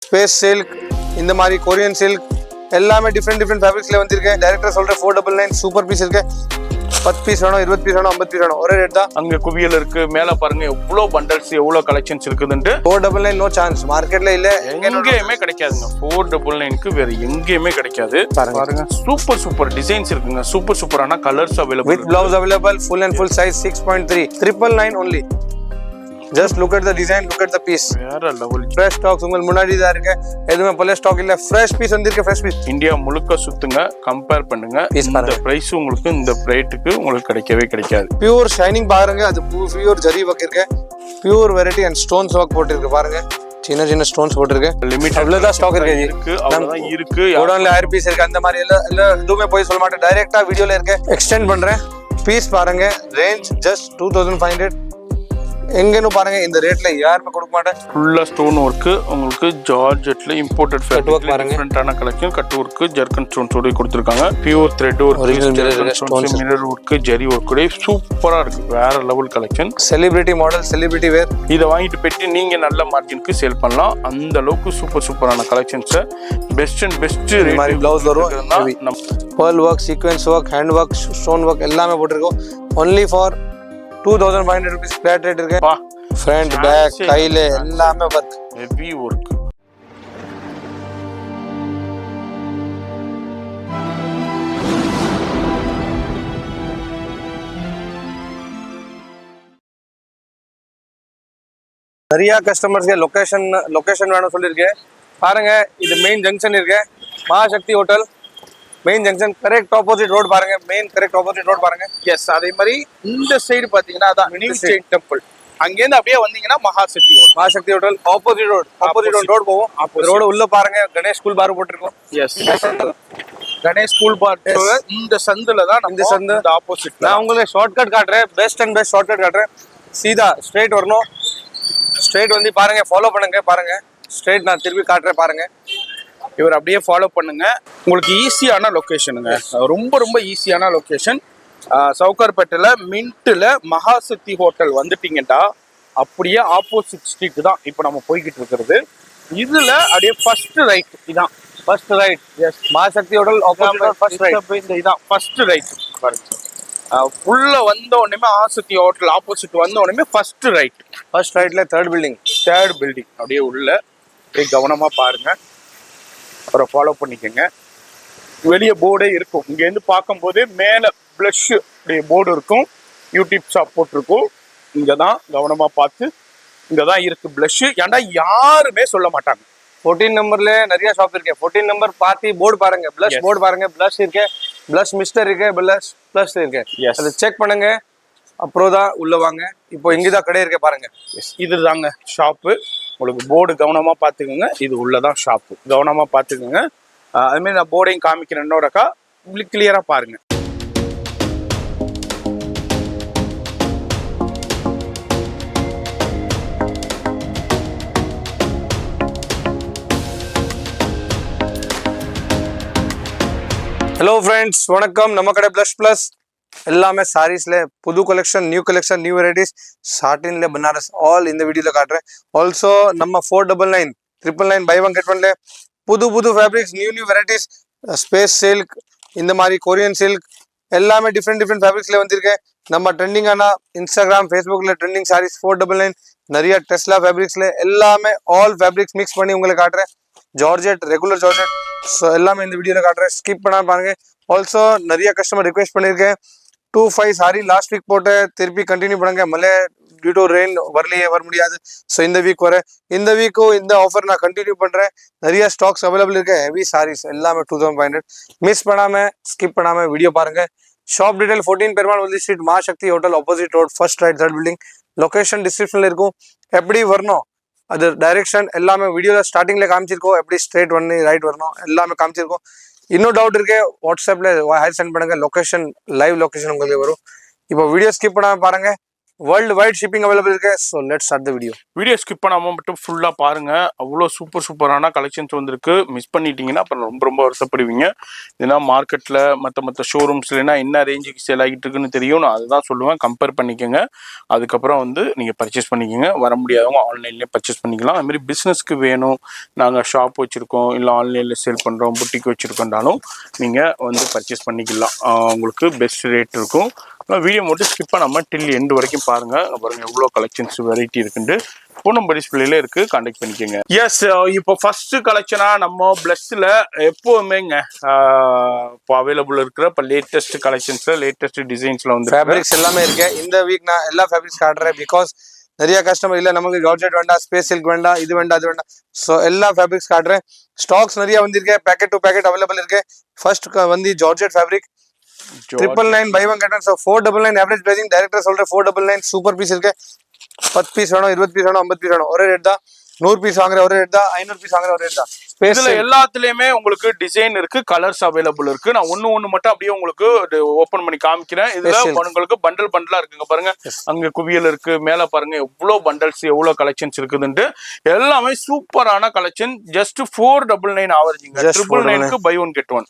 Space silk, இந்த மாதிரி Korean silk எல்லாமே டிஃப்ரெண்ட் ஃபேப்ரிக்ஸ்ல வந்திருக்கேன். டைரக்டா சொல்றேன் 499 சூப்பர் பீஸ் இருக்கு. 10 பீஸ் வேணும், 20 பீஸ் வேணும், 50 பீஸ் வேணும், ஒரே ரேட் தான். அங்க குவியல் இருக்கு. மேல பாருங்க எவ்வளவு பண்டல்ஸ், எவ்வளவு கலெக்ஷன்ஸ் இருக்குதுன்ட்டு. 499 நோ சான்ஸ், மார்க்கெட்ல இல்ல, எங்கேயுமே கிடைக்காதுங்க. 499க்கு வேற எங்கேயுமே கிடைக்காது. பாருங்க சூப்பர் டிசைன்ஸ் இருக்குங்க. சூப்பரான colours available. With blouse available, full and full size 6.3, 999 only. Just look at the design, look at the piece. வேற லெவல். ஃப்ரெஷ் ஸ்டாக்ஸ் உங்களுக்கு முன்னாடி தான் இருக்கு. எதுவுமே பழைய ஸ்டாக் இல்ல, ஃப்ரெஷ் பீஸ் வந்திருக்கு. ஃப்ரெஷ் பீஸ் இந்தியா முழுக்க சுத்துங்க, கம்பேர் பண்ணுங்க. இந்த பிரைஸ் உங்களுக்கு இந்த ரேட்டுக்கு உங்களுக்கு கிடைக்கவே கிடைக்காது. பியூர் ஷைனிங் பாருங்க, அது பியூர் ஜரி ஒர்க் இருக்கு. Pure variety and stones work போட்டுருக்கு பாருங்க. சின்ன ஸ்டோன்ஸ் போட்டுருக்கு. லிமிட் அவ்வளவுதான் ஸ்டாக் இருக்கு. அவ்வளவுதான் இருக்கு. கோடவுன்ல 1000 பீஸ் இருக்கு. அந்த மாதிரி எல்லாம் எதுவுமே போய் சொல்ல மாட்டேன். டைரக்டா வீடியோல இருக்கு. எக்ஸ்டெண்ட் பண்றேன். பீஸ் பாருங்க, ரேஞ்ச் ஜஸ்ட் 2500. எங்கன்னு பாருங்க, இந்த ரேட்ல யாருமே கொடுக்க மாட்டேன். ஃபுல்லா ஸ்டோன் ஒர்க் உங்களுக்கு. ஜார்ஜெட்ல இம்போர்ட்டட் ஃபேப்ரிக் பாருங்க. டிஃபரண்டான collection. Cut work, zircon stones ஓட கொடுத்திருக்காங்க. Pure thread work, mirror work, zari work கூட சூப்பரா இருக்கு. வேற level collection. Celebrity model, celebrity wear. இதை வாங்கிட்டு போயிட்டு நீங்க நல்ல மார்ஜினுக்கு சேல் பண்ணலாம். அந்த அளவுக்கு சூப்பரான கலெக்ஷன்ஸ். பெஸ்ட் மாதிரி பிளவுஸ் வரும். pearl work, sequence work, hand work, stone work எல்லாமே போட்டுருக்கோம். only for 2500 rupees flat rate இருக்கு. ஃப்ரண்ட் பேக் கையில எல்லாமே வர்க், ஹெவி வர்க். நிறைய கஸ்டமர்ஸ்க்கு லொகேஷன் வேணும் சொல்லியிருக்கேன். பாருங்க, இது மெயின் ஜங்ஷன் இருக்கு. Mahashakti hotel main junction, correct opposite road பாருங்க. கரெக்ட் ஆப்போசிட் ரோட் பாருங்க. எஸ், அதே மாதிரி இந்த சைடு பாத்தீங்கன்னா அதான் நியூ செயின் டெம்பிள். அங்கேருந்து அப்படியே வந்தீங்கன்னா மகாசக்தி ஹோட்டல் ஆப்போசிட் ரோட் போவோம். ரோடு உள்ள பாருங்க, கணேஷ் ஸ்கூல் பார் போட்டிருக்கோம். எஸ், கணேஷ் ஸ்கூல் பார். இந்த சந்துல தான் இந்த சந்து ஆப்போசிட். நான் உங்களுக்கு ஷார்ட்கட் காட்டுறேன். பெஸ்ட் ஷார்ட்கட் காட்டுறேன். சீதா ஸ்ட்ரெயிட் வரணும். ஸ்ட்ரெயிட் வந்து பாருங்க, ஃபாலோ பண்ணுங்க. பாருங்க ஸ்ட்ரெயிட் நான் திருப்பி காட்டுறேன். பாருங்க, இவர் அப்படியே ஃபாலோ பண்ணுங்க. உங்களுக்கு ஈஸியான லொகேஷனுங்க. ரொம்ப ஈஸியான லொகேஷன். சவுகார்பேட்டையில மின்ட்ல மகாசக்தி ஹோட்டல் வந்துட்டீங்கன்னா அப்படியே ஆப்போசிட் ஸ்ட்ரீட் தான் இப்போ நம்ம போய்கிட்டு இருக்கிறது. இதுல அப்படியே ஃபர்ஸ்ட் ரைட். இதான் ஃபர்ஸ்ட் ரைட். எஸ், மகாசக்தி ஹோட்டல் ஆப்போசிட் ஃபர்ஸ்ட் ரைட். இதான் ஃபர்ஸ்ட் ரைட் பாருங்க. உள்ள வந்த உடனே மகாசக்தி ஹோட்டல் ஆப்போசிட் வந்த உடனே ஃபர்ஸ்ட் ரைட். ஃபர்ஸ்ட் ரைட்ல தேர்ட் பில்டிங். அப்படியே உள்ள அப்படியே கவனமா பாருங்க. அப்புறம் ஃபாலோ பண்ணிக்கோங்க. வெளியே போர்டே இருக்கும். இங்கேருந்து பார்க்கும்போது மேலே ப்ளஷ் அப்படியே போர்டு இருக்கும். யூடியூப் ஷாப் போட்டிருக்கும். இங்கே தான் கவனமாக பார்த்து, இங்கே தான் இருக்குது ப்ளஷ். ஏன்டா யாருமே சொல்ல மாட்டாங்க. 14 நம்பர்ல நிறைய ஷாப் இருக்கு. 14 நம்பர் பார்த்து போர்டு பாருங்க, ப்ளஷ் போர்டு பாருங்க. ப்ளஷ் இருக்கு, ப்ளஷ் மிஸ்டர் இருக்கு, ப்ளஷ் இருக்கு. அதை செக் பண்ணுங்க, அப்புறம் தான் உள்ள வாங்க. இப்போ இங்கதான் கடை இருக்கு பாருங்க. இது தாங்க ஷாப்பு. உங்களுக்கு போர்டு கவனமா பாத்துக்கோங்க. இது உள்ளதான் ஷாப்பு, கவனமா பாத்துக்கோங்க. அதுமாதிரி நான் போர்டையும் காமிக்கிறேன் இன்னொருக்கா, கிளியரா பாருங்க. ஹலோ ஃப்ரெண்ட்ஸ், வணக்கம். நம்ம கடை ப்ளஸ் எல்லாமே சாரீஸ்ல புது கலெக்ஷன், நியூ வெரைட்டிஸ், சாட்டின்ல பனாரஸ் ஆல் இந்த வீடியோல காட்டுறேன். ஆல்சோ நம்ம 499 999 பை ஒன் கெட் ஒன்ல புது fabrics, new varieties, space silk, இந்த மாதிரி கொரியன் சில்க் எல்லாமே டிஃப்ரெண்ட் ஃபேப்ரிக்ஸ்ல வந்திருக்கேன். நம்ம ட்ரெண்டிங்கான இன்ஸ்டாகிராம், ஃபேஸ்புக்ல ட்ரெண்டிங் சாரீஸ் 499 நிறைய டெஸ்லா ஃபேப்ரிக்ஸ்ல எல்லாமே ஆல் ஃபேப்ரிக்ஸ் மிக்ஸ் பண்ணி உங்களுக்கு காட்டுறேன். ஜார்ஜெட், ரெகுலர் ஜார்ஜெட், ஸோ எல்லாமே இந்த வீடியோல காட்டுறேன். ஸ்கிப் பண்ணாம பாருங்க. ஆல்சோ நிறைய கஸ்டமர் ரிக்வெஸ்ட் பண்ணியிருக்கேன். 2-5 சாரி லாஸ்ட் வீக் போட்டு திருப்பி கண்டினியூ பண்ணுங்க. மழை டியூ டு ரெயின் வர முடியாது. ஸோ இந்த வீக் இந்த வீக்கும் இந்த ஆஃபர் நான் கண்டினியூ பண்றேன். நிறைய ஸ்டாக்ஸ் அவைலபிள் இருக்கு. ஹெவி சாரீஸ் எல்லாமே 2500. மிஸ் பண்ணாம ஸ்கிப் பண்ணாம வீடியோ பாருங்க. Shop detail 14 Perumal Valli street, Mahasakthi hotel opposite road, first right, third building. Location டிஸ்கிரிப்ஷன்ல இருக்கும். எப்படி வரணும் அது டைரக்ஷன் எல்லாமே வீடியோல ஸ்டார்டிங்ல காமிச்சிருக்கோம். எப்படி ஸ்ட்ரெயிட் பண்ணி ரைட் வரணும் எல்லாமே காமிச்சிருக்கோம். இன்னும் டவுட் இருக்கு, வாட்ஸ்அப்ல ஹேர் சென்ட் பண்ணுங்க. லொகேஷன் லைவ் லொகேஷன் உங்களுக்கு வரும். இப்போ வீடியோ ஸ்கிப் பண்ணாம பாருங்க. வேர்ல்டு வைட் ஷிப்பிங் அவைலபிள் இருக்கு. So let's start the video. Video skip பண்ணாம மட்டும் ஃபுல்லா பாருங்க. அவ்வளோ சூப்பரான கலெக்ஷன்ஸ் வந்திருக்கு. மிஸ் பண்ணிட்டீங்கன்னா அப்புறம் ரொம்ப வருத்தப்படுவீங்க. ஏன்னா மார்க்கெட்ல மற்ற ஷோரூம்ஸ்லனா என்ன ரேஞ்சுக்கு சேல் ஆகிட்டு இருக்குன்னு தெரியும். நான் அதுதான் சொல்லுவேன். கம்பேர் பண்ணிக்கோங்க. அதுக்கப்புறம் வந்து நீங்க பர்ச்சேஸ் பண்ணிக்கோங்க. வர முடியாதவங்க ஆன்லைன்லேயே பர்ச்சேஸ் பண்ணிக்கலாம். அதுமாதிரி பிஸ்னஸ்க்கு வேணும், நாங்கள் ஷாப் வச்சுருக்கோம், இல்லை ஆன்லைனில் சேல் பண்ணுறோம், புட்டிக் வச்சுருக்கோண்டாலும் நீங்கள் வந்து பர்ச்சேஸ் பண்ணிக்கலாம். உங்களுக்கு பெஸ்ட் ரேட் இருக்கும். வீடியோ மட்டும் ஸ்கிப் பண்ணாமல் டில் எண்டு வரைக்கும் பாருங்கள். பாருங்கள் எவ்வளோ கலெக்ஷன்ஸ் வெரைட்டி இருக்குன்ட்டு. ஃபோன் நம்பர் டிஸ்பிளேல இருக்கு, கான்டாக்ட் பண்ணிக்கோங்க. எஸ், இப்போ ஃபர்ஸ்ட் கலெக்ஷனா நம்ம பிளஸ்ல எப்பவுமேங்க இப்போ அவைலபிள் இருக்கிற இப்போ லேட்டஸ்ட் கலெக்ஷன்ஸ்ல லேட்டஸ்ட் டிசைன்ஸ்ல வந்து ஃபேப்ரிக்ஸ் எல்லாமே இருக்கு. இந்த வீக் நான் எல்லா ஃபேப்ரிக்ஸ் காட்டுறேன். பிகாஸ் நிறைய கஸ்டமர் இல்லை நமக்கு ஜார்ஜெட் வேண்டாம், ஸ்பேஸ் சில்க் வேண்டாம், இது வேண்டாம், அது வேண்டாம். ஸோ எல்லா ஃபேப்ரிக்ஸ் காட்டுறேன். ஸ்டாக்ஸ் நிறைய வந்திருக்கு. பேக்கெட் டு பேக்கெட் அவைலபிள் இருக்கு. ஃபர்ஸ்ட் வந்து georgette fabric 999 buy one get one. So 499 average pricing. Director சொல்றேன் 499 சூப்பர் பீஸ் இருக்கு. 10 பீஸ் வேணும், 20 பீஸ் வேணும், 50 பீஸ் வேணும், ஒரே ரேட் தான். 100 பீஸ் வாங்குற ஒரே ரேட் தான், 500 பீஸ் வாங்குற ஒரே ரேட் தான். இதுல எல்லாத்துலயுமே உங்களுக்கு டிசைன் இருக்கு, கலர்ஸ் அவைலபிள் இருக்கு. நான் ஒண்ணு மட்டும் அப்படியே உங்களுக்கு ஓபன் பண்ணி காமிக்கிறேன். இதுல உங்களுக்கு பண்டலா இருக்குங்க பாருங்க. அங்க குவியல் இருக்கு, மேல பாருங்க எவ்வளவு பண்டல்ஸ், எவ்வளவு கலெக்ஷன்ஸ் இருக்குதுன்ட்டு. எல்லாமே சூப்பரான கலெக்ஷன். ஜஸ்ட் 499 ஆவரேஜிங்க. 999க்கு பை ஒன் கெட் ஒன்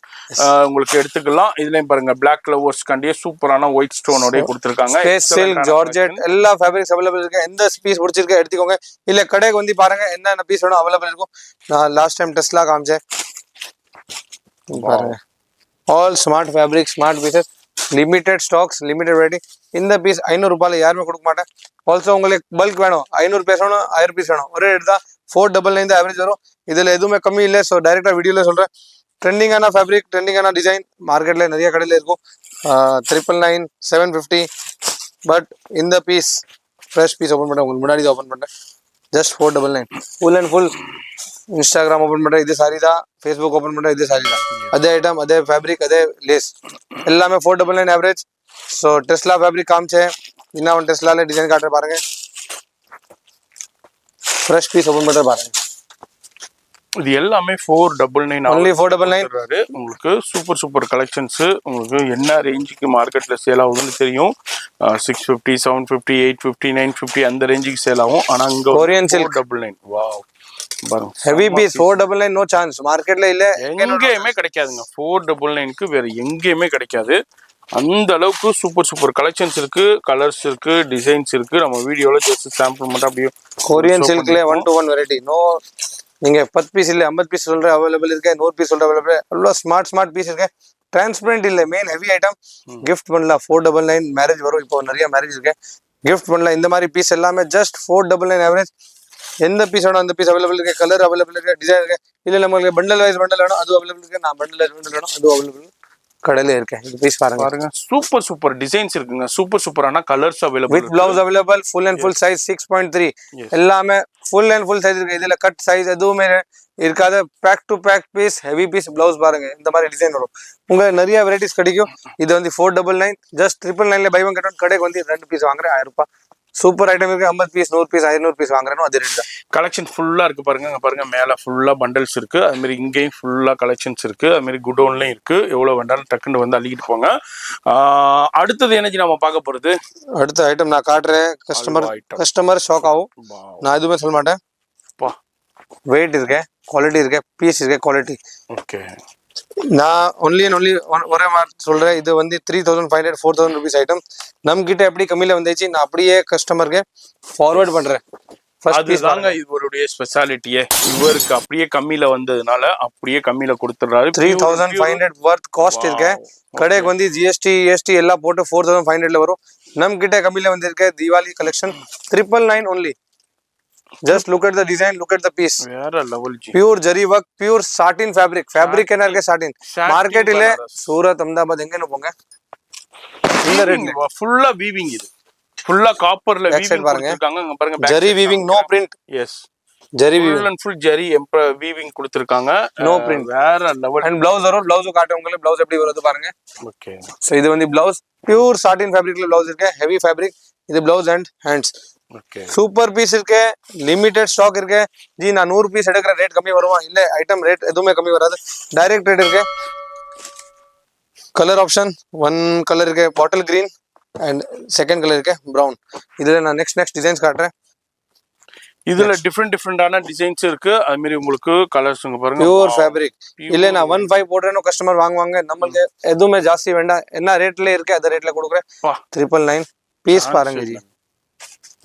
உங்களுக்கு எடுத்துக்கலாம். இதுலயும் பாருங்க பிளாக் கிளவர்ஸ் கண்டியே சூப்பரான ஒயிட் ஸ்டோனோட கொடுத்துருக்காங்க. சில்க் ஜார்ஜெட் எல்லா ஃபேப்ரிக்ஸ் அவைலபிள் இருக்கு. எந்த பீஸ் பிடிச்சிருக்க எடுத்துக்கோங்க. இல்ல கடைக்கு வந்து பாருங்க என்னென்ன பீஸ் வேணும் அவைலபிள் இருக்கும். நான் லாஸ்ட் டைம் டெஸ்லா காமிச்சேன் பாருங்க. All smart fabric, smart pieces, limited stocks, limited variety. இந்த பீஸ் 500 ரூபாயில யாருமே கொடுக்க மாட்டேன். ஆல்சோ உங்களுக்கு பல்க் வேணும், 500 பீஸ் வேணும், 1000 பீஸ் வேணும், ஒரே ரேட் தான். 499 ஆவரேஜ் வரும். இதுல எதுவுமே கம்மி இல்லை. ஸோ டைரக்டா வீடியோல சொல்றேன். ட்ரெண்டிங்கான ஃபேப்ரிக், ட்ரெண்டிங்கான டிசைன் மார்க்கெட்ல நிறைய கடையில இருக்கும். 999, 750. பட் இந்த பீஸ் ஃப்ரெஷ் பீஸ் ஓப்பன் பண்ணேன், உங்களுக்கு முன்னாடி ஓப்பன் பண்ணேன். Just 499. Full and full Instagram open பண்ணுறேன், இது சாரி தான். ஃபேஸ்புக் ஓப்பன் பண்ணுறேன், இது சாரி தான். அதே ஐட்டம், அதே ஃபேப்ரிக், அதே லேஸ், எல்லாமே 499 ஆவரேஜ். ஸோ டெஸ்லா ஃபேப்ரிக் காமிச்சேன். இன்னும் அவன் டெஸ்லால டிசைன் காட்டுற பாருங்க. ஃப்ரெஷ் பீஸ் ஓப்பன் பண்ணுற பாருங்க. இது எல்லாமே 499. ஒன்லி 499. உங்களுக்கு சூப்பர் கலெக்ஷன்ஸ். உங்களுக்கு என்ன ரேஞ்சுக்கு மார்க்கெட்ல சேல் ஆகுதுன்னு தெரியும். 650, 750, 850, 950 அந்த ரேஞ்சுக்கு சேல் ஆகும். ஆனா இங்க கொரியன் சில்க் 499. வாவ், பாருங்க ஹெவி பீஸ் 499. நோ சான்ஸ், மார்க்கெட்ல இல்ல, எங்கேயுமே கிடைக்காதுங்க. 499க்கு வேற எங்கேயுமே கிடைக்காது. அந்த அளவுக்கு சூப்பர் கலெக்ஷன்ஸ் இருக்கு, கலர்ஸ் இருக்கு, டிசைன்ஸ் இருக்கு. நம்ம வீடியோல ஜஸ்ட் சாம்பிள் மட்டும் அப்படியே. கொரியன் சில்க்ல 1 to 1 வெரைட்டி. நோ, நீங்க 10 பீஸ் இல்ல 50 பீஸ் சொல்ற அவைலபிள் இருக்கு, 100 பீஸ் சொல்ற அவைலபிள். அவ்வளோ ஸ்மார்ட் பீஸ் இருக்கு. டிரான்ஸ்பரண்ட் இல்ல, மெயின் ஹெவி ஐட்டம். கிஃப்ட் பண்ணலாம். 499 மேரேஜ் வரும். இப்போ நிறைய மேரேஜ் இருக்கு, கிஃப்ட் பண்ணலாம். இந்த மாதிரி பீஸ் எல்லாமே ஜஸ்ட் 499 ஆவரேஜ். எந்த பீஸ் வேணும் அந்த பீஸ் அவைலபிள் இருக்கு. கலர் அவைலபிள் இருக்கு, டிசைன் இருக்கு. இல்ல நம்மளுக்கு பண்டல் வைஸ் பண்டல் வேணும், அது அவைலபிள் இருக்கு. நான் பண்டல் வைஸ் பண்டல் வேணும், அது அவைலபிள் கடையில இருக்கேன். இந்த பீஸ் பாருங்க. சூப்பர் டிசைன்ஸ் இருக்குங்க. சூப்பரான colours available. With blouse available. Full and full size 6.3. எல்லாமே ஃபுல் அண்ட் ஃபுல் சைஸ் இருக்கு. இதுல கட் சைஸ் எதுவுமே இருக்காது. Back to back piece, heavy piece. Blouse பாருங்க, இந்த மாதிரி டிசைன் வரும். உங்களுக்கு நிறைய வெரைட்டிஸ் கிடைக்கும். இது வந்து 499. Just 999 buy one get one. கடைக்கு வந்து 2 பீஸ் வாங்குறேன் 1000 ரூபாய். சூப்பர் ஐட்டம் இருக்கு. 50 பீஸ், 100 பீஸ், 500 பீஸ் வாங்குறேன், அதே ரேட் தான். கலெக்ஷன் ஃபுல்லா இருக்கு பாருங்க. அங்க பாருங்க மேல ஃபுல்லா பண்டல்ஸ் இருக்கு. அது மாதிரி இங்கேயும் ஃபுல்லா கலெக்ஷன்ஸ் இருக்கு. அது மாதிரி குடோன்லயும் இருக்கு. எவ்வளவு வேண்டாலும் டக்குன்னு வந்து அள்ளிக்கிட்டு போங்க. அடுத்தது எனர்ஜி நம்ம பார்க்க போறது. அடுத்த ஐட்டம் நான் காட்டுறேன். கஸ்டமர் ஷாக் ஆகும். நான் எதுவுமே சொல்ல மாட்டேன். வெயிட் இருக்கு, குவாலிட்டி இருக்கு, பீஸ் இருக்கு, குவாலிட்டி. ஓகே, நான் ஒன்லி ஒரே மாதிரி சொல்றேன். இது வந்து 3500, 4000 ருபீஸ் ஐட்டம். நம்ம கிட்ட எப்படி கம்மியில வந்துச்சு, நான் அப்படியே கஸ்டமருக்கு ஃபார்வர்ட் பண்றேன். அதுதாங்க இவருடைய ஸ்பெஷாலிட்டியே. இவருக்கு அப்படியே கம்மியில வந்ததுனால அப்படியே கம்மியில கொடுத்துறாரு. 3500 வர்த் காஸ்ட் இருக்கு. கடைக்கு வந்து ஜிஎஸ்டி எஸ்டி எல்லாம் போட்டு 4500ல வரும். நம்ம கிட்ட கம்மியில வந்திருக்கு. Deepavali collection 999 only. Just look at the design, look at the piece. வேற level G. Pure jari work, pure satin fabric. Fabric என்ன இருக்கு? satin. Market இல்ல சூரத், அஹமதாபாத் எங்கன்னு போங்க. இந்த ரேட் ஃபுல்லா வீவிங். இது ஃபுல்லா காப்பர்ல வீவிங் கொடுத்திருக்காங்க. அங்க பாருங்க zari weaving, no print. Yes, zari full and full zari weaving கொடுத்திருக்காங்க. No print. வேற லெவல். அண்ட் ப்ளவுஸ் வரும். ப்ளவுஸ் காட்டுறேன் உங்களுக்கு. ப்ளவுஸ் எப்படி வருது பாருங்க. ஓகே, சோ இது வந்து ப்ளவுஸ். பியூர் சாட்டின் ஃபேப்ரிக்ல ப்ளவுஸ் இருக்கு. Heavy fabric. இது blouse and hands. Okay, super piece இருக்கு. லிமிடெட் ஸ்டாக் இருக்கு. ஜி நான் 100 பீஸ் எடுக்கிற ரேட் கம்மி வருமா? இல்ல, ஐட்டம் ரேட் எதுவுமே கம்மி வராது. டைரக்ட் ரேட் இருக்கு. கலர் ஆப்ஷன் 1 கலர் இருக்கு. Bottle green, and second colour இருக்கு ப்ரௌன். இதுல நான் நெக்ஸ்ட் டிசைன்ஸ் காட்டுறேன். இதுல டிஃப்ரெண்டான டிசைன்ஸ் இருக்கு. அது மாதிரி உங்களுக்கு கலர்ஸ் பாருங்க. Pure fabric. இல்ல நான் 1.5 போடுறேன்னு கஸ்டமர் வாங்குவாங்க. நம்மளுக்கு எதுவுமே ஜாஸ்தி வேண்டாம். என்ன ரேட்ல இருக்கு அந்த ரேட்ல கொடுக்குறேன். 999 பீஸ் பாருங்க ஜி.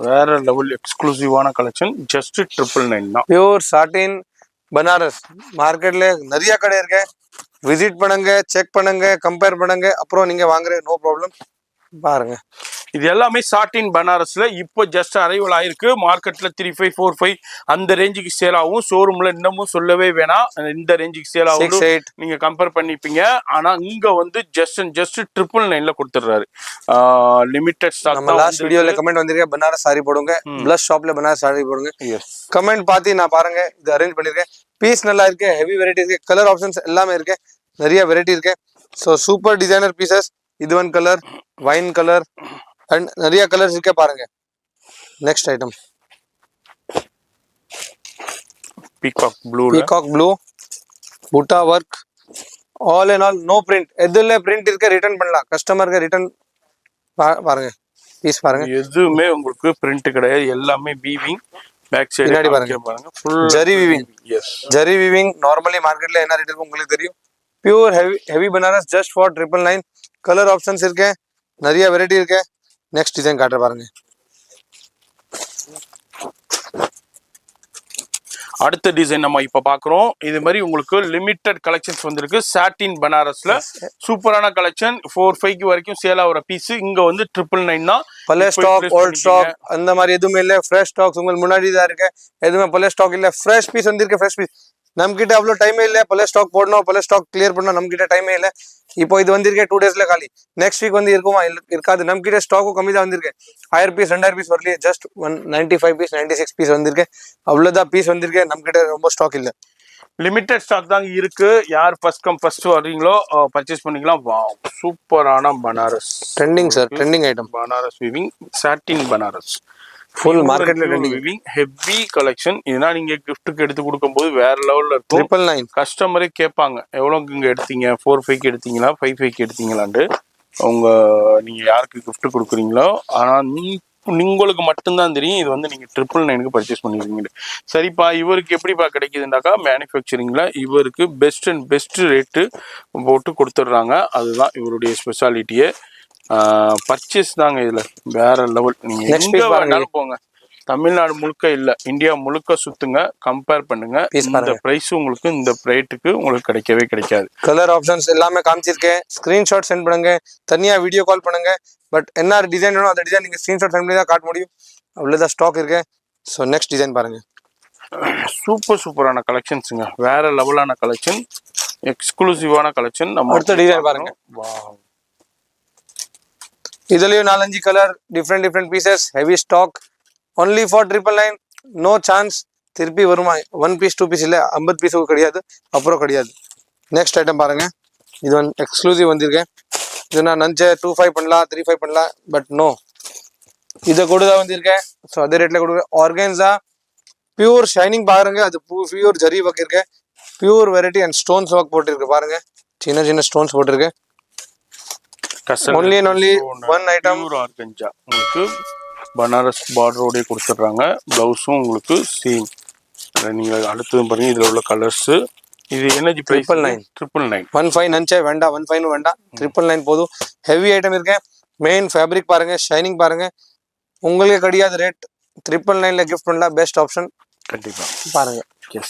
வேற லெவல் எக்ஸ்க்ளூசிவான கலெக்ஷன். ஜஸ்ட் 999 தான். பியூர் சாட்டின் பனாரஸ். மார்க்கெட்ல நிறைய கடை இருக்கு. விசிட் பண்ணுங்க, செக் பண்ணுங்க, கம்பேர் பண்ணுங்க, அப்புறம் நீங்க வாங்குற நோ ப்ராப்ளம். பாருங்க இது எல்லாமே சாட்டின் பனாரஸ்ல இப்போ ஜஸ்ட் அரைவல் ஆயிருக்கு. மார்க்கெட்ல 35, 45 அந்த ரேஞ்சுக்கு சேல் ஆகும். ஷோரூம்ல இன்னமும் சொல்லவே வேணாம், இந்த ரேஞ்சுக்கு சேல் ஆகும். நீங்க கம்பேர் பண்ணிப்பீங்க. ஆனா இங்க வந்து ஜஸ்ட் 999ல கொடுத்துறாரு. Limited stock. நம்ம லாஸ்ட் வீடியோல கமெண்ட் வந்திருக்க பனாரஸ் சாரி போடுங்க, பிளஸ் ஷாப்ல பனாரஸ் சாரி போடுங்க. கமெண்ட் பார்த்து நான் பாருங்க இது அரேஞ்ச் பண்ணிருக்கேன். பீஸ் நல்லா இருக்கு, ஹெவி வெரைட்டி இருக்கு, கலர் ஆப்ஷன்ஸ் எல்லாமே இருக்கு, நிறைய வெரைட்டி இருக்கு. So super designer pieces. இது one colour, wine colour and நிறைய கலர்ஸ் இருக்கே பாருங்க. Next item peacock blue butta work. All in all no print. எதுல பிரிண்ட் இருக்க ரிட்டர்ன் பண்ணலாம், கஸ்டமருக்கு ரிட்டர்ன். பாருங்க பீஸ் பாருங்க. எதுவுமே உங்களுக்கு பிரிண்ட் கிடையாது, எல்லாமே வீவிங். பேக் சைடு பின்னாடி பாருங்க full zari weaving. Yes, zari weaving. Normally மார்க்கெட்ல என்ன ரேட் இருக்கு உங்களுக்கு தெரியும். Pure heavy Banaras just for 999. Colour options இருக்கு, நிறைய வெரைட்டி இருக்கு. நெக்ஸ்ட் டிசைன் காட்டுற பாருங்க. அடுத்த டிசைன் நம்ம இப்ப பாக்குறோம். இது மாதிரி உங்களுக்கு லிமிடெட் கலெக்ஷன்ஸ் வந்திருக்கு. சாட்டின் பனாரஸ்ல சூப்பரான கலெக்ஷன். 4-5 வரைக்கும் சேல் ஆகிற பீஸ் இங்க வந்து 999 தான். பழைய ஸ்டாக், ஓல்ட் ஸ்டாக் அந்த மாதிரி எதுவுமே இல்ல. ஃப்ரெஷ் ஸ்டாக்ஸ் உங்களுக்கு முன்னாடி தான் இருக்கு. எதுவுமே பழைய ஸ்டாக் இல்ல, ஃப்ரெஷ் பீஸ் வந்திருக்கு. ஃப்ரெஷ் பீஸ் நம்ம கிட்ட அவ்வளோ டைமே இல்லை. பழைய ஸ்டாக் போடணும், பழைய ஸ்டாக் கிளியர் பண்ணணும், நம்ம கிட்ட டைமே இல்லை. இப்போ இது வந்திருக்கேன் 2 daysல காலி. நெக்ஸ்ட் வீக் வந்து இருக்குமா இருக்காது. நம்ம கிட்ட ஸ்டாக்கும் கம்மி தான் வந்திருக்கு. 1000 பீஸ் 2000 பீஸ் வரலையே. ஜஸ்ட் 195 பீஸ் 96 பீஸ் வந்திருக்கு. அவ்வளோதான் பீஸ் வந்திருக்கு. நம்ம கிட்ட ரொம்ப ஸ்டாக் இல்லை, லிமிடெட் ஸ்டாக் தான் இருக்கு. யார் ஃபர்ஸ்ட் கம் ஃபர்ஸ்ட் வர்றீங்களோ பர்ச்சேஸ் பண்ணிக்கலாம். வாவ், சூப்பரான Banaras. Trending sir, trending item. Banaras weaving satin Banaras full மார்க்கெட்ல ட்ரெண்டிங். Heavy collection. இதனா நீங்க கிஃப்ட்டுக்கு எடுத்து கொடுக்கும்போது வேற லெவல்ல இருக்கும். 999. கஸ்டமரே கேட்பாங்க எவ்வளோக்கு இங்க எடுத்தீங்க, 4-5 எடுத்தீங்களா, 5-5 எடுத்தீங்களான்னு. அவங்க நீங்க யாருக்கு கிஃப்ட் கொடுக்குறீங்களோ. ஆனா உங்களுக்கு மட்டும்தான் தெரியும் இது வந்து நீங்க 999க்கு பர்ச்சேஸ் பண்ணிருக்கீங்க. சரிப்பா, இவருக்கு எப்படிப்பா கிடைக்குதுனாக்கா மேனுஃபேக்சரிங்ல இவருக்கு பெஸ்ட் அண்ட் பெஸ்ட் ரேட்டு போட்டு கொடுத்துட்றாங்க. அதுதான் இவருடைய ஸ்பெஷாலிட்டியே. பர்ச்சேஸ் தாங்க இதுல வேற லெவல். நீங்க எங்க வேணாலும் போங்க, தமிழ்நாடு முழுக்க இல்ல இந்தியா முழுக்க சுத்துங்க, கம்பேர் பண்ணுங்க. இந்த பிரைஸ் உங்களுக்கு இந்த ரேட்டுக்கு உங்களுக்கு கிடைக்கவே கிடைக்காது. கலர் ஆப்ஷன்ஸ் எல்லாமே காமிச்சிருக்கேன். ஸ்கிரீன்ஷாட் சென்ட் பண்ணுங்க, தனியா வீடியோ கால் பண்ணுங்க. பட் என்ன டிசைன் வேணும் அந்த டிசைன் நீங்க ஸ்கிரீன்ஷாட் சென்ட் பண்ணி தான் காட்ட முடியும். அவ்வளவுதான் ஸ்டாக் இருக்கு. ஸோ நெக்ஸ்ட் டிசைன் பாருங்க. சூப்பரான கலெக்ஷன்ஸுங்க, வேற லெவலான கலெக்ஷன், எக்ஸ்க்ளூசிவான கலெக்ஷன். நம்ம அடுத்த டிசைன் பாருங்க. இதுலயும் 4-5 colour, different pieces, heavy stock. Only for 999. No chance திருப்பி வருமா. 1 பீஸ் 2 பீஸ் இல்லை, 50 பீஸுக்கு கிடையாது, அப்புறம் கிடையாது. நெக்ஸ்ட் ஐட்டம் பாருங்க. இது வந்து எக்ஸ்க்ளூசிவ் வந்திருக்கேன். இது நான் நினச்சேன் 25 பண்ணலாம், 35 பண்ணலாம், பட் நோ, இதை கூட தான் வந்திருக்கேன். ஸோ அதே ரேட்ல கொடுக்குறேன். ஆர்கன்ஸா பியூர் ஷைனிங் பாருங்க. அது பியூர் ஜரி ஒர்க் இருக்கு, pure variety and stones work போட்டிருக்கு பாருங்க. சின்ன ஸ்டோன்ஸ் போட்டிருக்கு. Only one item. ஆர்கன்ஜா உங்களுக்கு பனாரஸ் பார்டரோடய கொடுத்துட்றாங்க. ப்ளவுஸும் உங்களுக்கு சேம். நீங்கள் அடுத்தது பாருங்க, இதில் உள்ள கலர்ஸு. இது எனர்ஜி பிரைஸ் 999. 15 நினச்சே வேண்டாம், 15 வேண்டாம், 999 போதும். ஹெவி ஐட்டம் இருக்கேன். மெயின் ஃபேப்ரிக் பாருங்க, ஷைனிங் பாருங்க. உங்களுக்கு கிடையாது ரேட். 999ல கிஃப்ட் பண்ணலாம், பெஸ்ட் ஆப்ஷன். கண்டிப்பாக பாருங்க.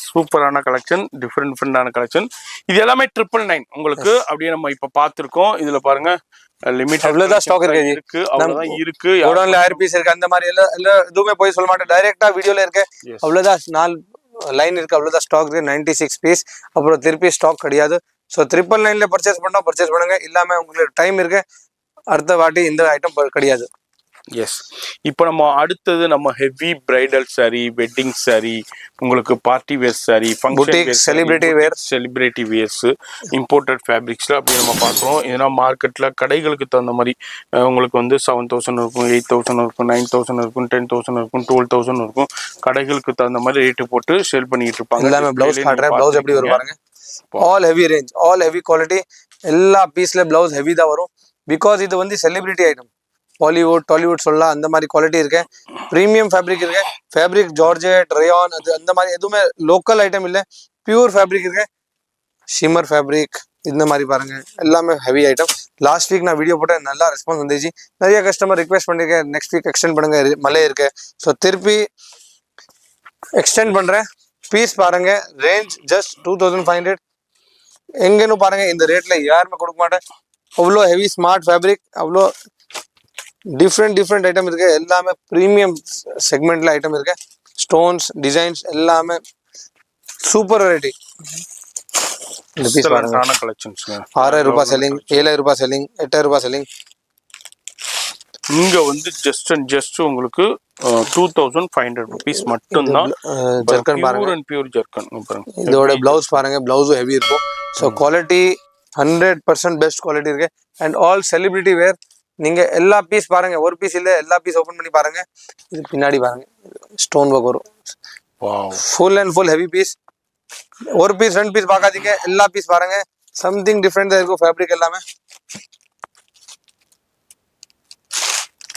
சூப்பரான கலெக்ஷன், டிஃப்ரெண்டான கலெக்ஷன். இது எல்லாமே 999 உங்களுக்கு. அப்படியே நம்ம இப்போ பார்த்துருக்கோம். இதில் பாருங்க லிமிட் அவ்வளவுதான் ஸ்டாக் இருக்கு. அவ்வளவுதான் இருக்கு. கோடவுன்ல 1000 பீஸ் இருக்கு. அந்த மாதிரி எல்லாம் எதுவுமே போய் சொல்ல மாட்டேன், டைரக்டா வீடியோல இருக்கு. அவ்வளவுதான் 4 லைன் இருக்கு, அவ்வளவுதான் ஸ்டாக் இருக்கு. 96 பீஸ், அப்புறம் திருப்பி ஸ்டாக் கிடையாது. ஸோ 999ல பர்ச்சேஸ் பண்ணுங்க. இல்லாம உங்களுக்கு டைம் இருக்கு, அடுத்த வாட்டி இந்த ஐட்டம் கிடையாது. எஸ், இப்போ நம்ம அடுத்தது நம்ம heavy bridal sari, wedding sari, உங்களுக்கு party wear sari, function celebrity wears, imported ஃபேப்ரிக்ஸ்ல அப்படி நம்ம பார்க்குறோம். ஏன்னா மார்க்கெட்ல கடைகளுக்கு தகுந்த மாதிரி உங்களுக்கு வந்து 7000 இருக்கும், 8000 இருக்கும், 9000 இருக்கும், 10000 இருக்கும், 12000 இருக்கும். கடைகளுக்கு தகுந்த மாதிரி ரேட்டு போட்டு சேல் பண்ணிட்டு இருப்பாங்க. எல்லாமே ப்ளவுஸ் காட்டுறேன். ப்ளவுஸ் எப்படி வரும் பாருங்க. All heavy range, all heavy quality. எல்லா பீஸ்ல ப்ளவுஸ் ஹெவி தான் வரும். பிகாஸ் இது வந்து செலிபிரிட்டி ஐட்டம். பாலிவுட் டாலிவுட் சொல்லலாம் அந்த மாதிரி குவாலிட்டி இருக்கு. ப்ரீமியம் ஃபேப்ரிக் இருக்கு. ஃபேப்ரிக் ஜார்ஜெட் ரயான் அது அந்த மாதிரி எதுவுமே லோக்கல் ஐட்டம் இல்லை, பியூர் ஃபேப்ரிக் இருக்கு. ஷிம்மர் ஃபேப்ரிக் இந்த மாதிரி பாருங்க எல்லாமே ஹெவி ஐட்டம். லாஸ்ட் வீக் நான் வீடியோ போட்டேன், நல்லா ரெஸ்பான்ஸ் வந்துச்சு. நிறைய கஸ்டமர் ரிக்வெஸ்ட் பண்ணிருக்கேன் நெக்ஸ்ட் வீக் எக்ஸ்டெண்ட் பண்ணுங்க, மழை இருக்கு. ஸோ திருப்பி எக்ஸ்டெண்ட் பண்றேன். பீஸ் பாருங்க, ரேஞ்ச் ஜஸ்ட் 2500. எங்கன்னு பாருங்க இந்த ரேட்ல யாருமே கொடுக்க மாட்டேன். அவ்வளோ ஹெவி ஸ்மார்ட் ஃபேப்ரிக், அவ்வளோ டிஃப்ரெண்ட் ஐட்டம் இருக்கு. எல்லாமே ப்ரீமியம் செக்மெண்ட்ல ஐட்டம் இருக்கு. ஸ்டோன்ஸ் டிசைன்ஸ் எல்லாமே சூப்பர் வெரைட்டி. இந்த பீஸ் பாருங்க, கலெக்ஷன்ஸ்ங்க. 6000 ரூபாய் செல்லிங், 7000 ரூபாய் செல்லிங், 8000 ரூபாய் செல்லிங். இங்க வந்து ஜஸ்ட் அண்ட் ஜஸ்ட் உங்களுக்கு 2500 rupees மட்டும்தான். ஜர்க்கன் பாருங்க, பியூர் ஜர்க்கன் பாருங்க. இதோட பிளவுஸ் பாருங்க, பிளவுஸும் ஹெவி இருக்கும். ஸோ குவாலிட்டி 100% பெஸ்ட் குவாலிட்டி இருக்கு. அண்ட் ஆல் செலிபிரிட்டி வேர். நீங்க எல்லா பீஸ் பாருங்க, ஒரு பீஸ் இல்ல எல்லா பீஸ் ஓபன் பண்ணி பாருங்க. இது பின்னாடி பாருங்க, ஸ்டோன் ஒர்க் வரும். Full and full heavy piece. ஒரு பீஸ் ரெண்டு பீஸ் பார்க்காதீங்க, எல்லா பீஸ் பாருங்க. சம்திங் டிஃப்ரெண்ட் தான் இருக்கும் ஃபேப்ரிக் எல்லாமே.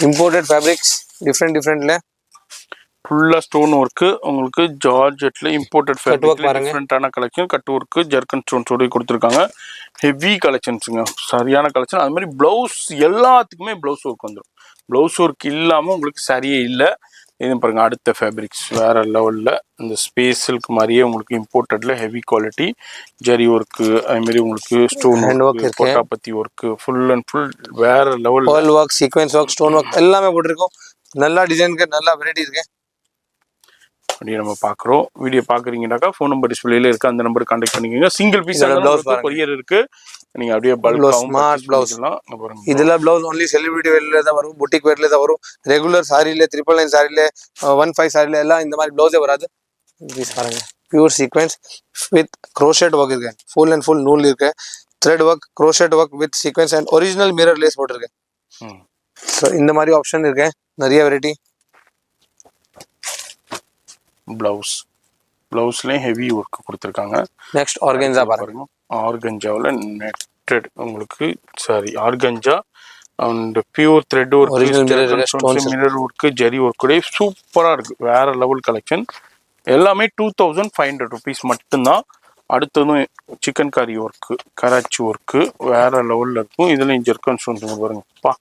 இம்போர்ட்டட் ஃபேப்ரிக்ஸ் டிஃப்ரெண்ட்ல ஃபுல்லா ஸ்டோன் ஒர்க் உங்களுக்கு ஜார்ஜெட்ல இம்போர்ட்டட் ஃபேப்ரிக் டிஃப்ரெண்டான கலெக்ஷன். கட் ஒர்க் ஜர்க்கன் ஸ்டோன்ஸோட கொடுத்துருக்காங்க. ஹெவி கலெக்ஷன்ஸுங்க, சரியான கலெக்ஷன். அது மாதிரி பிளவுஸ் எல்லாத்துக்குமே பிளவுஸ் ஒர்க் வந்துடும். பிளவுஸ் ஒர்க் இல்லாம உங்களுக்கு சரியே இல்லை. இது பாருங்க, அடுத்த ஃபேப்ரிக்ஸ் வேற லெவல்ல. இந்த ஸ்பேஸ் சில்க் மாதிரியே உங்களுக்கு இம்போர்ட்டட்ல ஹெவி குவாலிட்டி ஜரி ஒர்க், அது மாதிரி உங்களுக்கு ஸ்டோன் ஒர்க், கோட்டாபத்தி ஒர்க், ஃபுல் அண்ட் ஃபுல் வேற level. Pearl work, sequence work, stone work எல்லாமே போட்டிருக்கோம். நல்ல டிசைனுக்கு நல்ல வெரைட்டி இருக்கு. அப்படியே நம்ம பாக்குறோம். வீடியோ பாக்குறீங்கன்னாக்கா ஃபோன் நம்பர் டிஸ்பிளேல இருக்கு, அந்த நம்பருக்கு கான்டாக்ட் பண்ணிக்கோங்க. சிங்கிள் பீஸ் கொரியர் இருக்கு. நீங்க அப்படியே பல்காவும் ஸ்மார்ட் பிளவுஸ். பாருங்க, இதுல பிளவுஸ் ஒன்லி செலிபிரிட்டி வேர்ல தான் வரும், புட்டிக் வேர்ல தான் வரும். ரெகுலர் சாரியில 999 சாரியில 15 சாரியில எல்லாம் இந்த மாதிரி பிளவுஸே வராது. பீஸ் பாருங்க, pure sequins with crochet work இருக்கு. ஃபுல் அண்ட் ஃபுல் நூல் இருக்கு. Thread work, crochet work with sequins and original mirror lace போட்டிருக்கு. ஸோ இந்த மாதிரி ஆப்ஷன் இருக்கு, நிறைய வெரைட்டி. பிளவுஸ்லயும் ஹெவி ஒர்க் கொடுத்துருக்காங்க. நெக்ஸ்ட் ஆர்கன்ஜா பாருங்க. ஆர்கன்ஜாவில் நெட்டட் உங்களுக்கு sari organza and pure thread work, mirror work, zari work சூப்பரா இருக்கு. வேற லெவல் கலெக்ஷன். எல்லாமே 2500 rupees மட்டும்தான். அடுத்ததும் சிக்கன் கறி ஒர்க்கு, கராச்சி ஒர்க்கு வேற லெவல்ல இருக்கும். இதுல ஜெர்கன் ஸ்டோன்ஸ் பாருங்க, பா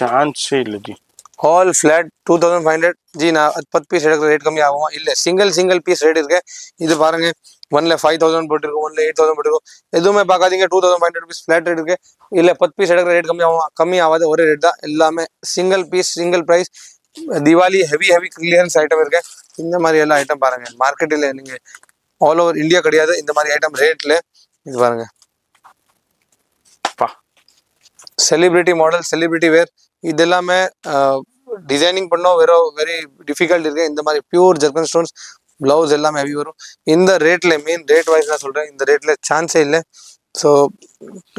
சான்ஸே இல்லை ஜி. All flat 2500 G. நான் 10 பீஸ் எடுக்கிற ரேட் கம்மி ஆகும் இல்லை, சிங்கிள் பீஸ் ரேட் இருக்கு. இது பாருங்க, ஒன்ல 5000 போட்டிருக்கோம், ஒன்ல 8000 போட்டிருக்கோம். எதுவுமே பார்க்காதீங்க, 2500 rupees ஃபிளாட் ரேட் இருக்கு. இல்லை 10 பீஸ் எடுக்கிற ரேட் கம்மி ஆகாது, ஒரே ரேட் தான். எல்லாமே single piece single price. Diwali heavy clearance item இருக்கு. இந்த மாதிரி எல்லாம் ஐட்டம் பாருங்க, மார்க்கெட்டில் நீங்க ஆல் ஓவர் இந்தியா கிடையாது இந்த மாதிரி ஐட்டம் ரேட்ல. இது பாருங்க, செலிபிரிட்டி மாடல், செலிபிரிட்டி வேர். இது எல்லாமே டிசைனிங் பண்ணோம் வெரி டிஃபிகல்ட் இருக்கு. இந்த மாதிரி பியூர் ஜர்கன் ஸ்டோன்ஸ் பிளவுஸ் எல்லாமே ஹெவி வரும். இந்த ரேட்ல மெயின் ரேட் வைஸ் நான் சொல்றேன், இந்த ரேட்ல சான்ஸே இல்லை. ஸோ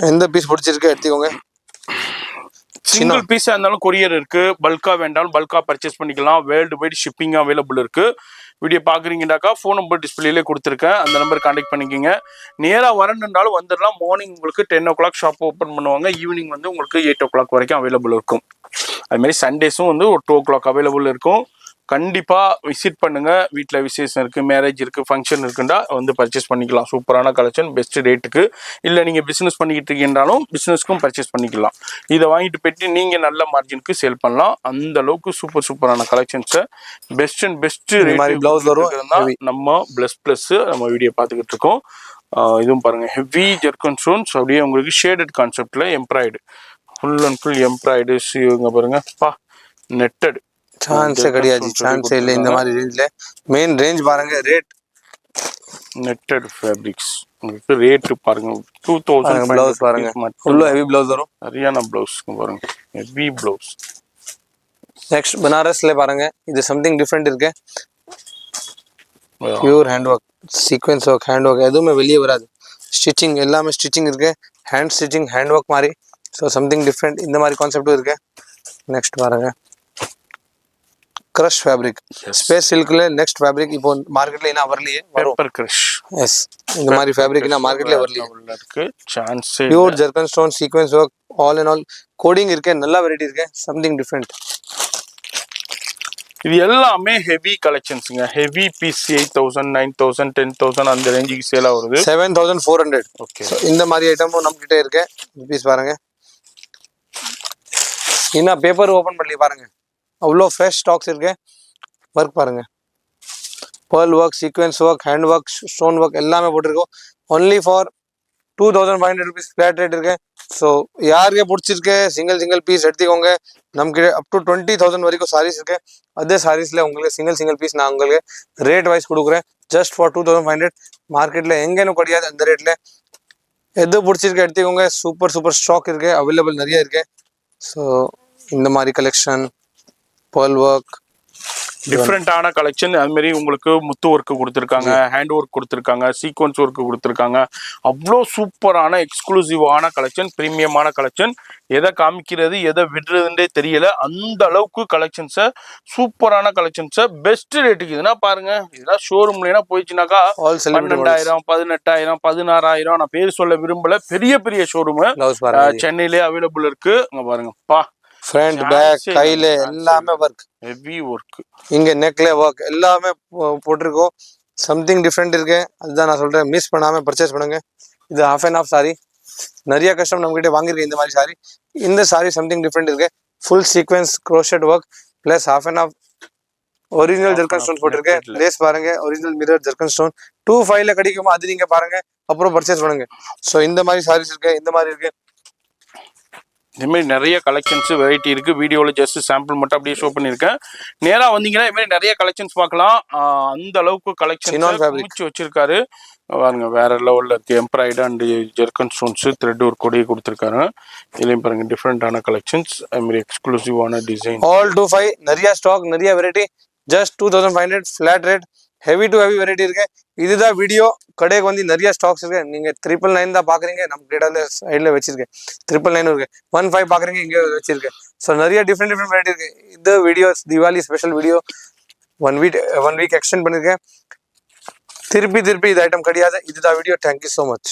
எந்த பீஸ் பிடிச்சிருக்கு எடுத்துக்கோங்க. சிங்கிள் பீஸா இருந்தாலும் கொரியர் இருக்கு, பல்கா வேண்டாலும் பல்கா பர்ச்சேஸ் பண்ணிக்கலாம். வேர்ல்டு வைட் ஷிப்பிங் அவைலபிள் இருக்கு. வீடியோ பாக்குறீங்கன்னாக்கா ஃபோன் நம்பர் டிஸ்பிளேல கொடுத்துருக்கேன், அந்த நம்பர் கான்டாக்ட் பண்ணிக்கோங்க. நேராக வரணுன்னாலும் வந்துடலாம். மார்னிங் உங்களுக்கு 10 o'clock ஷாப் ஓப்பன் பண்ணுவாங்க. ஈவினிங் வந்து உங்களுக்கு 8 o'clock வரைக்கும் அவைலபிள் இருக்கும். அது மாதிரி சண்டேஸும் வந்து ஒரு 2 o'clock அவைலபிள் இருக்கும். கண்டிப்பா விசிட் பண்ணுங்க. வீட்டில் விசேஷம் இருக்கு, மேரேஜ் இருக்கு, ஃபங்க்ஷன் இருக்குண்டா வந்து பர்ச்சேஸ் பண்ணிக்கலாம். சூப்பரான கலெக்ஷன், பெஸ்ட் ரேட்டுக்கு. இல்லை நீங்க பிசினஸ் பண்ணிக்கிட்டு இருக்கீங்கன்னாலும் பிசினஸ்க்கும் பர்ச்சேஸ் பண்ணிக்கலாம். இதை வாங்கிட்டு போயிட்டு நீங்க நல்ல மார்ஜினுக்கு சேல் பண்ணலாம். அந்த அளவுக்கு சூப்பரான கலெக்ஷன்ஸை பெஸ்ட் அண்ட் பெஸ்ட் பிளவுஸ் வரும். நம்ம பிளஸ் நம்ம வீடியோ பார்த்துக்கிட்டு இருக்கோம். இதுவும் பாருங்க, ஹெவி ஜெர்கன் ஸ்டோன்ஸ் அப்படியே உங்களுக்கு ஷேடட் கான்செப்ட்ல எம்ப்ராய்டு, ஃபுல் அண்ட் ஃபுல் எம்ப்ராய்டு. இவங்க பாருங்க, பா நெட்டட் சான்ஸே கிடையாது, சான்ஸே இல்லை இந்த மாதிரி ரேஞ்ச்ல. மெயின் ரேஞ்ச் பாருங்க, ரேட் நெட்டட் ஃபேப்ரிக்ஸ் உங்களுக்கு ரேட் பாருங்க 2000. பிளவுஸ் பாருங்க, ஃபுல்லா ஹெவி பிளவுஸ் வரும். சரியான பிளவுஸ் பாருங்க, ஹெவி பிளவுஸ். நெக்ஸ்ட் பனாரஸ்ல பாருங்க, இது சம்திங் டிஃப்ரெண்ட் இருக்கு. Pure hand work, sequence work, hand work எதுவுமே வெளியே வராது. ஸ்டிச்சிங் எல்லாமே ஸ்டிச்சிங் இருக்கு, ஹேண்ட் ஸ்டிச்சிங், ஹேண்ட் ஒர்க் மாதிரி. ஸோ சம்திங் டிஃப்ரெண்ட் இந்த மாதிரி கான்செப்டும் இருக்கு. நெக்ஸ்ட் பாருங்க, க்ரஷ் ஃபேப்ரிக் ஸ்பேஸ் சில்க்ல நெக்ஸ்ட் ஃபேப்ரிக் இப்போ மார்க்கெட்ல என்ன வரலையே வரும். பேப்பர் கிரஷ் எஸ், இந்த மாதிரி ஃபேப்ரிக் என்ன மார்க்கெட்ல வரலையே. இருக்கு chance pure ஜெர்கன் stone sequence work all and all coding இருக்கு, நல்ல வெரைட்டி இருக்கு, சம்திங் டிஃப்ரெண்ட். இது எல்லாமே ஹெவி கலெக்ஷன்ஸ்ங்க. ஹெவி பீஸ் 8,000 9,000 10,000 அந்த ரேஞ்சுக்கு சேல் ஆகுது. 7,400. ஓகே, இந்த மாதிரி ஐட்டமும் நம்ம கிட்ட இருக்கு. பீஸ் பாருங்க, என்ன பேப்பர் ஓபன் பண்ணி பாருங்க, அவ்வளோ ஃப்ரெஷ் ஸ்டாக்ஸ் இருக்கு. ஒர்க் பாருங்க, pearl work, sequence work, hand work, stone work எல்லாமே போட்டிருக்கோம். Only for 2,500 rupees flat rate இருக்கு. ஸோ யாருக்கே பிடிச்சிருக்கு சிங்கிள் பீஸ் எடுத்துக்கோங்க. நமக்கு அப் டு 20,000 வரைக்கும் சாரீஸ் இருக்கு. அதே சாரீஸ்ல உங்களுக்கு சிங்கிள் பீஸ் நான் உங்களுக்கு ரேட் வைஸ் கொடுக்குறேன். Just for 2,500. மார்க்கெட்ல எங்கேனும் கிடையாது அந்த ரேட்ல. எது பிடிச்சிருக்கு எடுத்துக்கோங்க. சூப்பர் ஸ்டாக் இருக்கு, அவைலபிள் நிறைய இருக்கு. ஸோ இந்த மாதிரி கலெக்ஷன், பேர்ல் ஒர்க், டிஃப்ரெண்டான கலெக்ஷன். அது மாதிரி உங்களுக்கு முத்து ஒர்க் கொடுத்துருக்காங்க, ஹேண்ட் ஒர்க் கொடுத்துருக்காங்க, சீக்வன்ஸ் ஒர்க் கொடுத்துருக்காங்க. அவ்வளோ சூப்பரான எக்ஸ்க்ளூசிவான கலெக்ஷன், ப்ரீமியமான கலெக்ஷன். எதை காமிக்கிறது எதை விடுறதுன்றே தெரியல, அந்த அளவுக்கு கலெக்ஷன்ஸை, சூப்பரான கலெக்ஷன்ஸை பெஸ்ட் ரேட்டுக்கு. இதுனா பாருங்க, இதெல்லாம் ஷோரூம்லாம் போயிடுச்சுனாக்கா 12,000 18,000 16,000. நான் பேர் சொல்ல விரும்பல, பெரிய ஷோரூமு சென்னையிலே அவைலபிள் இருக்கு. அங்க பாருங்க பா, ஃப்ரண்ட் பேக் கையில எல்லாமே ஒர்க், ஹெவி ஒர்க். இங்க நெக்ல ஒர்க் எல்லாமே போட்டிருக்கோம். சம்திங் டிஃப்ரெண்ட் இருக்கு, அதுதான் நான் சொல்றேன். மிஸ் பண்ணாம பர்ச்சேஸ் பண்ணுங்க. இது ஹாஃப் அண்ட் ஆஃப் சாரி, நிறைய கஸ்டமர் நம்ம கிட்ட வாங்கியிருக்கேன் இந்த மாதிரி சாரி. இந்த சாரி சம்திங் டிஃப்ரெண்ட் இருக்கு. Full sequence crochet work plus half and half original ஜெர்கன் stone போட்டிருக்கு. லேஸ் பாருங்க, ஒரிஜினல் மிரர் ஜெர்கன் ஸ்டோன் 2,500 கிடைக்குமா, அது நீங்க பாருங்க, அப்புறம் பர்ச்சேஸ் பண்ணுங்க. ஸோ இந்த மாதிரி சாரீஸ் இருக்கு, இந்த மாதிரி இருக்கு. இது மாதிரி நிறைய கலெக்ஷன்ஸ் வெரைட்டி இருக்கு. வீடியோவில் ஜஸ்ட் சாம்பிள் மட்டும் அப்படியே ஷோ பண்ணியிருக்கேன். நேராக வந்தீங்கன்னா இது மாதிரி நிறைய கலெக்ஷன்ஸ் பார்க்கலாம். அந்த அளவுக்கு கலெக்ஷன் முடிச்சு வச்சிருக்காரு பாருங்க. வேற லெவலில் இருக்கு. எம்ப்ராய்டு அண்ட் ஜெர்கன் ஸ்டோன்ஸ் த்ரெட் ஒரு கொடியை கொடுத்துருக்காரு. இதுலையும் பாருங்க டிஃப்ரெண்டான கலெக்ஷன்ஸ், அது மாதிரி எக்ஸ்க்ளூசிவான டிசைன். ஆல் 2,500, நிறைய ஸ்டாக், நிறைய variety. Just 2,500 flat rate. Heavy to heavy variety இருக்கு. இதுதான் வீடியோ. கடைக்கு வந்து நிறைய ஸ்டாக்ஸ் இருக்கு. நீங்க 999 தான் பாக்குறீங்க, நம்ம கிட்ட சைட்ல வச்சிருக்கேன். 999 இருக்கு, 15 பாக்குறீங்க, இங்கே வச்சிருக்கேன். ஸோ நிறைய டிஃப்ரெண்ட் வெரைட்டி இருக்கு. இந்த video Deepavali special video. One week extend பண்ணிருக்கேன். திருப்பி இது ஐட்டம் கிடையாது. இதுதான் வீடியோ. Thank you so much.